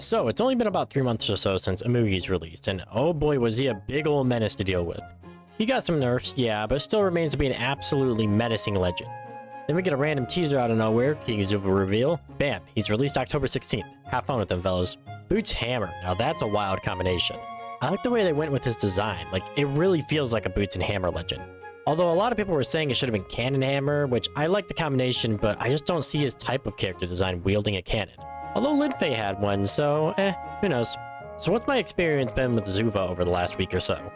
So, it's only been about 3 months or so since Imugi's released, and oh boy was he a big ol' menace to deal with. He got some nerfs, yeah, but still remains to be an absolutely menacing legend. Then we get a random teaser out of nowhere, King Zuva reveal. Bam, he's released October 16th. Have fun with him, fellas. Boots Hammer, now that's a wild combination. I like the way they went with his design, like it really feels like a Boots and Hammer legend. Although a lot of people were saying it should have been Cannon Hammer, which I like the combination, but I just don't see his type of character design wielding a cannon. Although Linfei had one, so who knows. So what's my experience been with Zuva over the last week or so?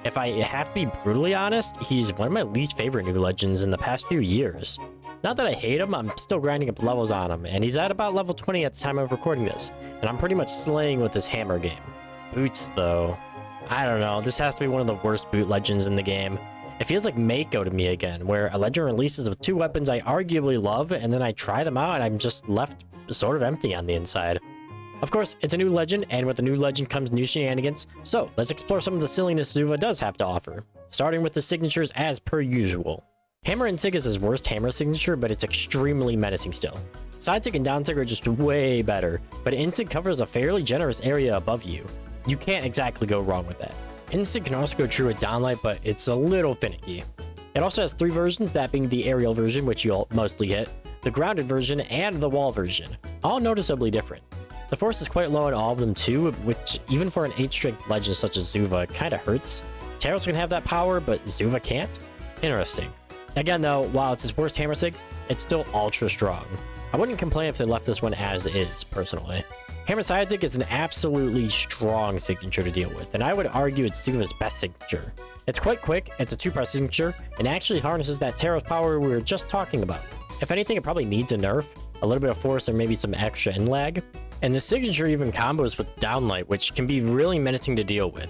If I have to be brutally honest, he's one of my least favorite new legends in the past few years. Not that I hate him, I'm still grinding up levels on him, and he's at about level 20 at the time of recording this, and I'm pretty much slaying with this hammer game. Boots, though. I don't know, this has to be one of the worst boot legends in the game. It feels like Mako to me again, where a legend releases with 2 weapons I arguably love, and then I try them out and I'm just left sort of empty on the inside. Of course, it's a new legend, and with a new legend comes new shenanigans, so let's explore some of the silliness Zuva does have to offer, starting with the signatures as per usual. Hammer and Sig is his worst hammer signature, but it's extremely menacing still. Side Sig and down Sig are just way better, but Insig covers a fairly generous area above you. You can't exactly go wrong with that. Insig can also go true with downlight, but it's a little finicky. It also has 3 versions, that being the aerial version, which you'll mostly hit, the grounded version, and the wall version, all noticeably different. The force is quite low in all of them too, which even for an 8-strength legend such as Zuva kinda hurts. Taros can have that power, but Zuva can't? Interesting. Again though, while it's his worst hammer sig, it's still ultra strong. I wouldn't complain if they left this one as is, personally. Hammer side sig is an absolutely strong signature to deal with, and I would argue it's Zuva's best signature. It's quite quick, it's a 2-part signature, and actually harnesses that Taros power we were just talking about. If anything, it probably needs a nerf, a little bit of force, or maybe some extra in lag. And the signature even combos with downlight, which can be really menacing to deal with.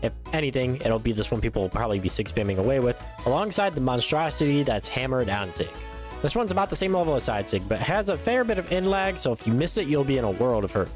If anything, it'll be this one people will probably be sig spamming away with, alongside the monstrosity that's hammer down sig. This one's about the same level as side sig, but has a fair bit of in lag, so if you miss it, you'll be in a world of hurt.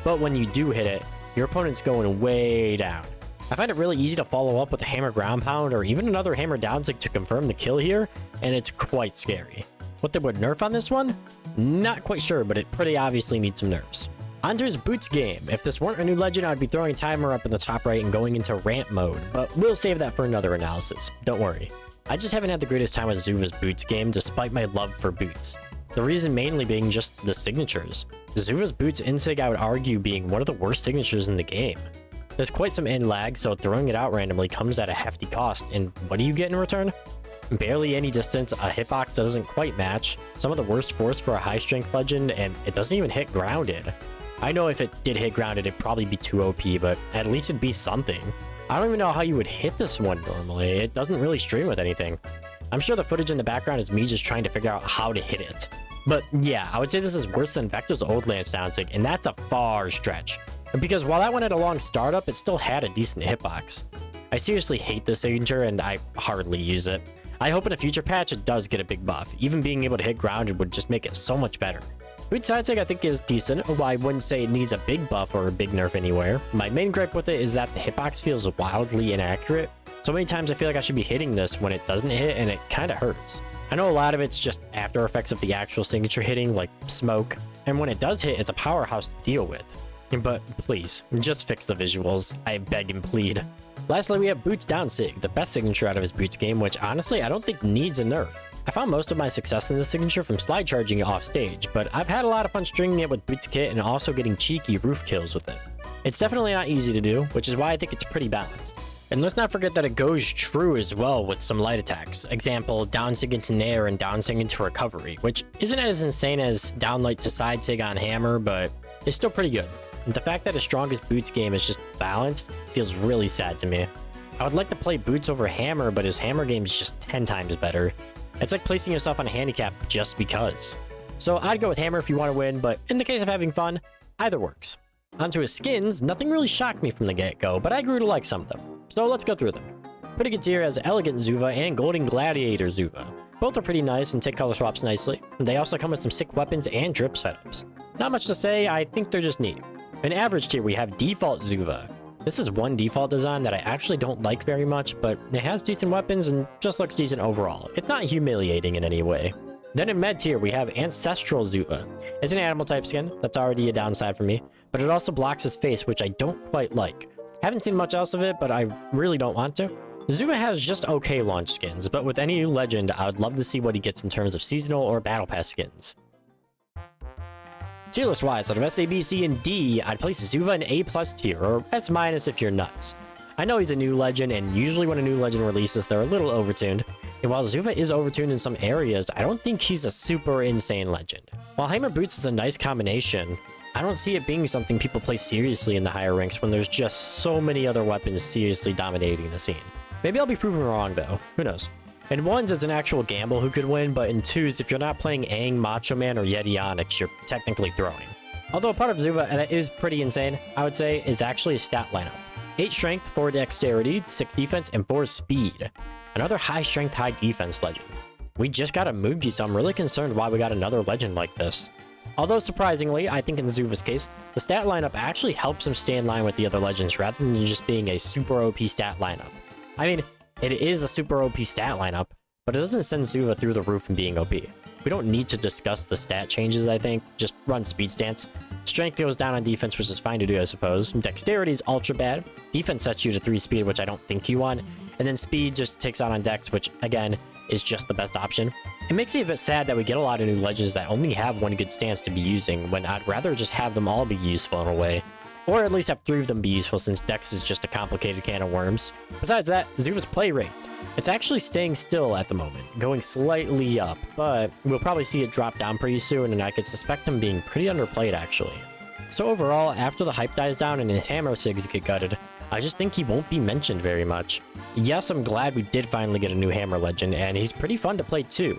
But when you do hit it, your opponent's going way down. I find it really easy to follow up with a hammer ground pound or even another hammer down sig to confirm the kill here, and it's quite scary. What they would nerf on this one? Not quite sure, but it pretty obviously needs some nerfs. Onto his boots game. If this weren't a new legend, I'd be throwing a timer up in the top right and going into rant mode, but we'll save that for another analysis. Don't worry. I just haven't had the greatest time with Zuva's boots game, despite my love for boots. The reason mainly being just the signatures. Zuva's boots insig I would argue being one of the worst signatures in the game. There's quite some in lag, so throwing it out randomly comes at a hefty cost, and what do you get in return? Barely any distance, a hitbox doesn't quite match, some of the worst force for a high strength legend, and it doesn't even hit grounded. I know if it did hit grounded, it'd probably be too OP, but at least it'd be something. I don't even know how you would hit this one normally, it doesn't really stream with anything. I'm sure the footage in the background is me just trying to figure out how to hit it. But yeah, I would say this is worse than Vector's old Lance downsig, and that's a far stretch. Because while that one had a long startup, it still had a decent hitbox. I seriously hate this signature, and I hardly use it. I hope in a future patch it does get a big buff. Even being able to hit grounded would just make it so much better. Boot side sig I think is decent, while I wouldn't say it needs a big buff or a big nerf anywhere. My main gripe with it is that the hitbox feels wildly inaccurate. So many times I feel like I should be hitting this when it doesn't hit, and it kinda hurts. I know a lot of it's just after effects of the actual signature hitting, like smoke, and when it does hit, it's a powerhouse to deal with. But please, just fix the visuals, I beg and plead. Lastly, we have Boots down sig, the best signature out of his Boots game, which honestly I don't think needs a nerf. I found most of my success in this signature from slide charging it off stage, but I've had a lot of fun stringing it with Boots kit and also getting cheeky roof kills with it. It's definitely not easy to do, which is why I think it's pretty balanced. And let's not forget that it goes true as well with some light attacks. Example, down sig into nair and down sig into recovery, which isn't as insane as down light to side sig on hammer, but it's still pretty good. And the fact that his strongest Boots game is just balanced feels really sad to me. I would like to play Boots over hammer, but his hammer game is just 10 times better. It's like placing yourself on a handicap just because. So I'd go with hammer if you want to win, but in the case of having fun, either works. Onto his skins, nothing really shocked me from the get-go, but I grew to like some of them. So let's go through them. Pretty good tier as Elegant Zuva and Golden Gladiator Zuva. Both are pretty nice and take color swaps nicely. They also come with some sick weapons and drip setups. Not much to say, I think they're just neat. In average tier, we have Default Zuva. This is one default design that I actually don't like very much, but it has decent weapons and just looks decent overall. It's not humiliating in any way. Then in med tier, we have Ancestral Zuva. It's an animal type skin, that's already a downside for me, but it also blocks his face, which I don't quite like. Haven't seen much else of it, but I really don't want to. Zuva has just okay launch skins, but with any new legend, I would love to see what he gets in terms of seasonal or battle pass skins. Tier list wise, out of S, A, B, C, and D, I'd place Zuva in A+ tier, or S- if you're nuts. I know he's a new legend, and usually when a new legend releases, they're a little overtuned. And while Zuva is overtuned in some areas, I don't think he's a super insane legend. While Hammer Boots is a nice combination, I don't see it being something people play seriously in the higher ranks when there's just so many other weapons seriously dominating the scene. Maybe I'll be proven wrong though, who knows. In 1s, it's an actual gamble who could win, but in 2s, if you're not playing Aang, Macho Man, or Yeti Onyx, you're technically throwing. Although a part of Zuva, and it is pretty insane, I would say, is actually a stat lineup. 8 strength, 4 dexterity, 6 defense, and 4 speed. Another high strength, high defense legend. We just got Imugi, so I'm really concerned why we got another legend like this. Although surprisingly, I think in Zuva's case, the stat lineup actually helps him stay in line with the other legends rather than just being a super OP stat lineup. I mean, it is a super OP stat lineup, but it doesn't send Zuva through the roof and being OP. We don't need to discuss the stat changes, I think. Just run speed stance. Strength goes down on defense, which is fine to do, I suppose. Dexterity is ultra bad. Defense sets you to 3 speed, which I don't think you want. And then speed just takes out on dex, which, again, is just the best option. It makes me a bit sad that we get a lot of new legends that only have 1 good stance to be using, when I'd rather just have them all be useful in a way. Or at least have 3 of them be useful, since dex is just a complicated can of worms. Besides that, Zuva's play rate. It's actually staying still at the moment, going slightly up, but we'll probably see it drop down pretty soon, and I could suspect him being pretty underplayed actually. So overall, after the hype dies down and his hammer sigs get gutted, I just think he won't be mentioned very much. Yes, I'm glad we did finally get a new hammer legend, and he's pretty fun to play too.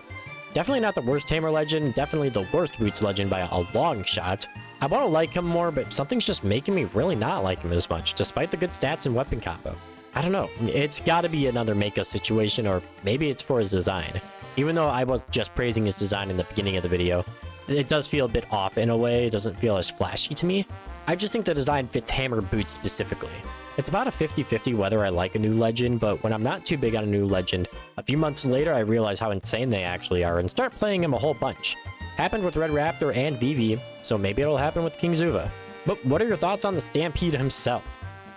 Definitely not the worst hammer legend, definitely the worst boots legend by a long shot. I want to like him more, but something's just making me really not like him as much, despite the good stats and weapon combo. I don't know, it's gotta be another Mako situation, or maybe it's for his design. Even though I was just praising his design in the beginning of the video, it does feel a bit off in a way, it doesn't feel as flashy to me. I just think the design fits hammer boots specifically. It's about a 50-50 whether I like a new legend, but when I'm not too big on a new legend, a few months later I realize how insane they actually are and start playing them a whole bunch. Happened with Red Raptor and Vivi, so maybe it'll happen with King Zuva. But what are your thoughts on the Stampede himself?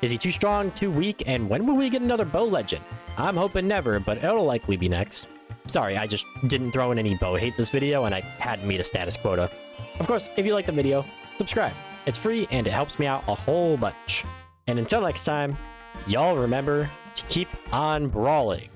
Is he too strong, too weak, and when will we get another bow legend? I'm hoping never, but it'll likely be next. Sorry, I just didn't throw in any bow hate this video and I had to meet a status quota. Of course, if you like the video, subscribe. It's free and it helps me out a whole bunch. And until next time, y'all remember to keep on brawling.